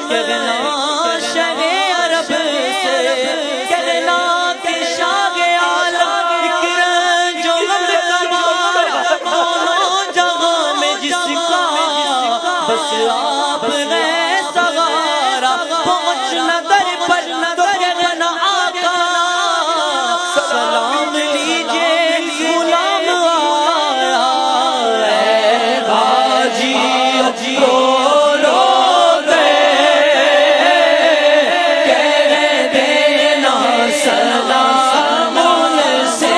کہنا شہ عرب سے، کہنا کہ شاہ عالم اکرم جو غم کمارا دونوں جہاں میں جس کا بس آپ گئے سوارا، پہنچنا در پر تو کہنا آقا سلام لیجئے غلام آیا اے غازی رو رو گئے، کہہ دینا سلام ان سے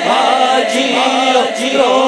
غازی رو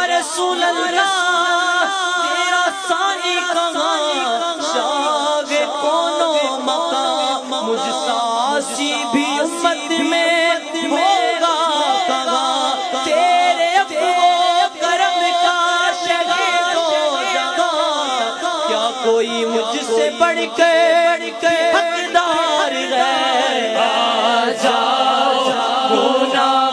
رسول اللہ تیرا ثانی کہاں، شاہ کونوں مقام مجھ ساسی بھی امت میں ہوگا کہاں، تیرے افو کرم کا شہید ہو جہاں، کیا کوئی مجھ سے بڑھ کے حقدار ہے، آ جاؤ گناہ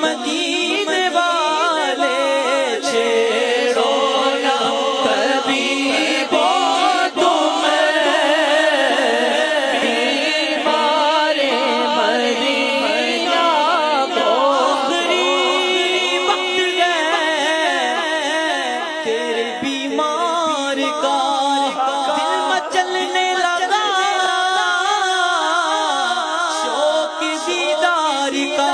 مدینے والے چھیڑو نا طبیبو تمہیں، بیمار مدینہ کو آخری وقت گئے، تیرے بیمار کا دل مچلنے لگا، شوق دیدار کا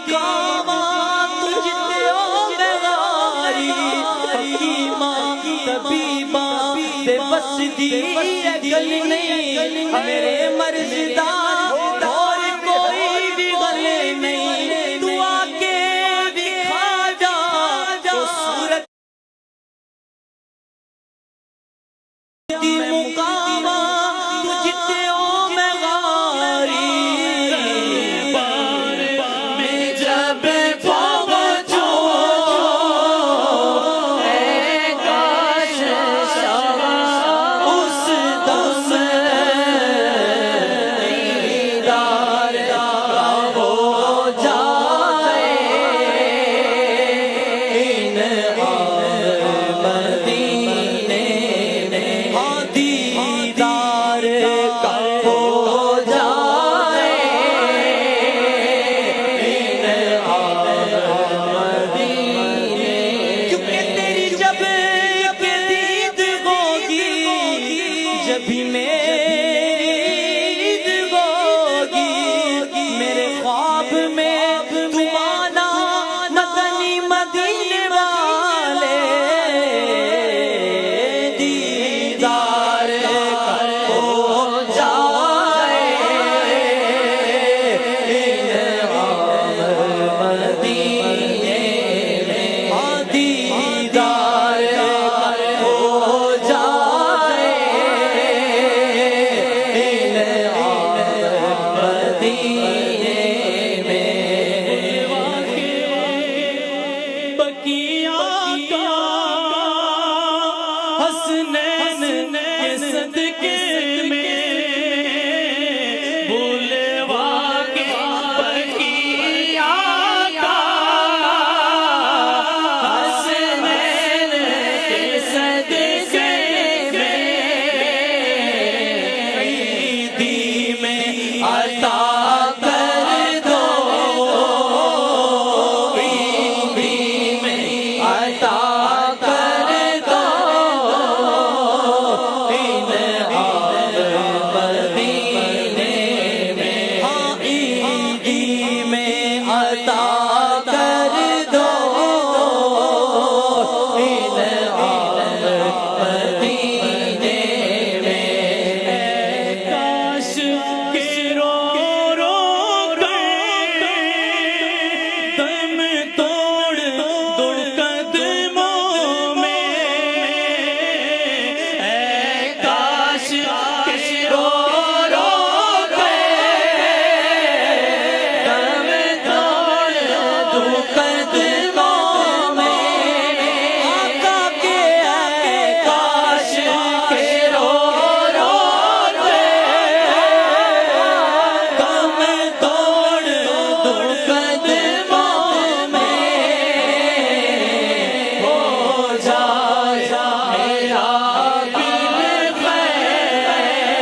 مقامات تجھتے ہو بیغاری حکیمہ طبیبہ بے بس دی گل نہیں میرے مرزدار اور کوئی بھی گل نہیں تو آ کے دکھا جا جو صورت دی مقامات تجھتے ہو بیغاری میں جب پہنچوں اے کاش اس دم دیدار ہو جائے ان مدینے میں دیدار کا ہو جائے ان مدینے کیونکہ تیری جب دید ہوگی جب بھی میری عید ہوگی میرے خواب میں تم آنا مدنی مدینے والے دیدار ہو جائے مدینے میں دیدار ہو جائے مدینے میں بقیہ کا حسنین کے صدقے میں بلوا کے بقیہ کا حسنین کے صدقے میں عیدی میں عطا کر دو عیدی میں عطا کر دو ان مدینے میں عیدی میں عطا کر دو ان مدینے میں کاش کہ رو رو کر دم توڑ دو قدموں میں اے کاش کہ رو رو کر دم توڑ دو قدموں میں آقا کے اے کاش کہ رو رو دم توڑ دو قدموں میں ہو جائے میرا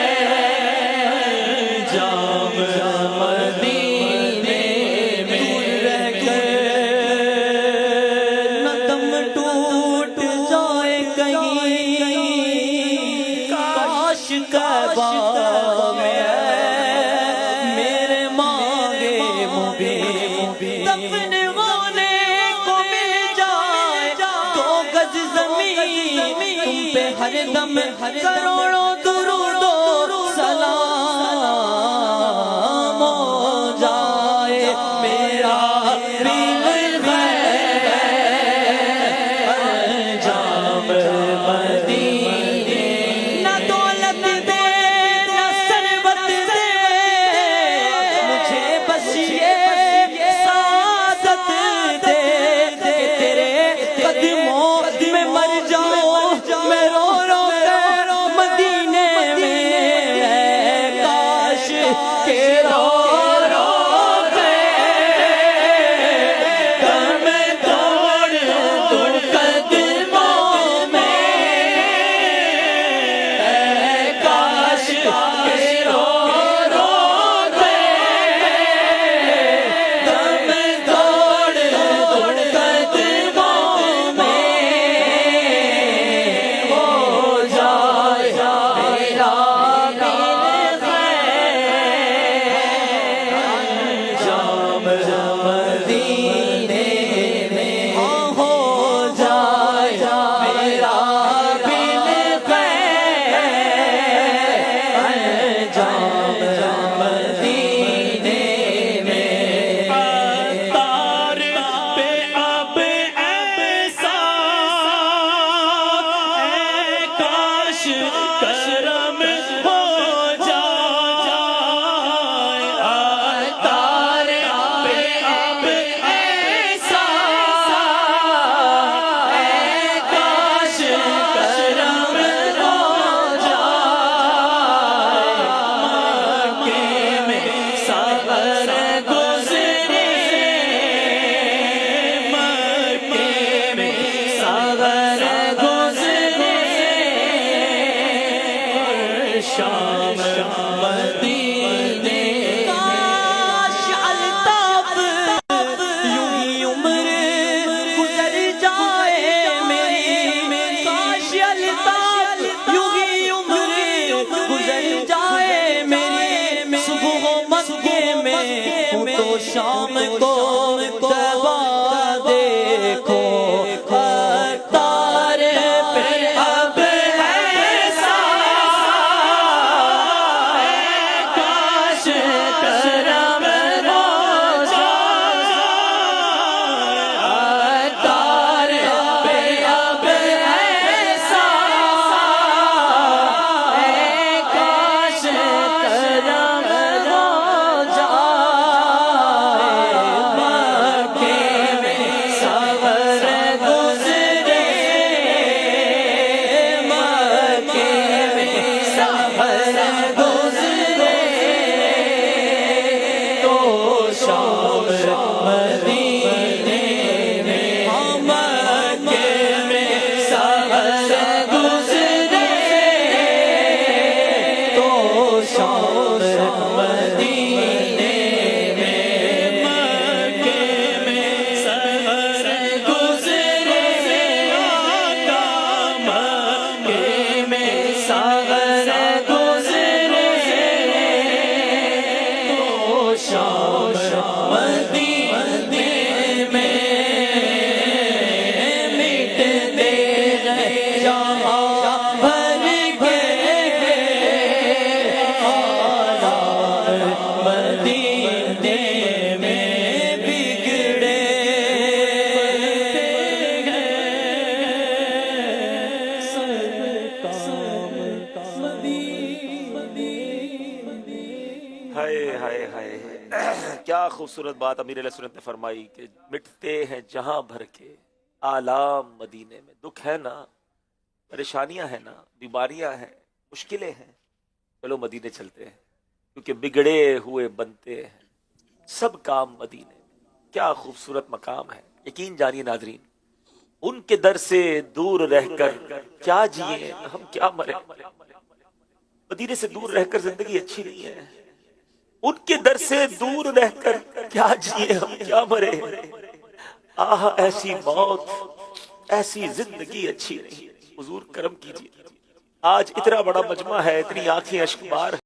بالخیر جام مدینے میں رہ کر نہ دم ٹوٹ جائے کہیں کاش کعبہ میں میرے مانگے مبین دفن ہونے کو مل جائے 2 گز زمین تم پہ ہر دم کروڑوں درود و سلام ہو جائے میرا بالخیر جام مدینے نہ دولت دے نہ ثروت دے مجھے بس یہ سعادت دے کہ تیرے قدموں میں مر جاؤں میں رو رو کر مدینے میں کاش کہ رو رو دم توڑ دو قدموں میں کاش کہ رو رو دم توڑ دو قدموں میں ہو جائے میرا بالخیر جام مدینے کو دبا دیکھو اختار پہ اب ایسا کاش کرم ہو جائے اختار پہ اب ایسا کاش کرم ہو جائے مکے میں سفر گزرے مکے میں سفر گزرے تو شام مدینے میں مکے میں سفر گزرے تو شام مدینے میں مکے میں سفر گزرے آقا مکے میں سفر گزرے تو شام مدینے میں مٹتے گئے جہاں بھر کے حالات مدینے میں بگڑے ہائے ہائے ہائے کیا خوبصورت بات امیر علیہ سنت نے فرمائی کہ مٹتے ہیں جہاں بھر کے آلام مدینے میں. دکھ ہے نا، پریشانیاں ہیں نا، بیماریاں ہیں، مشکلیں ہیں، چلو مدینے چلتے ہیں کیونکہ بگڑے ہوئے بنتے ہیں سب کام مدینے میں. کیا خوبصورت مقام ہے. یقین جانیے ناظرین، ان کے در سے دور رہ کر کیا جیے ہم، کیا مرے. مدینے سے دور رہ کر زندگی اچھی نہیں ہے. ان کے در سے دور رہ کر کیا جیے ہم، کیا مرے. آہ ایسی موت، ایسی زندگی اچھی نہیں. حضور کرم کیجیے. آج اتنا بڑا مجمع ہے، اتنی آنکھیں اشک بار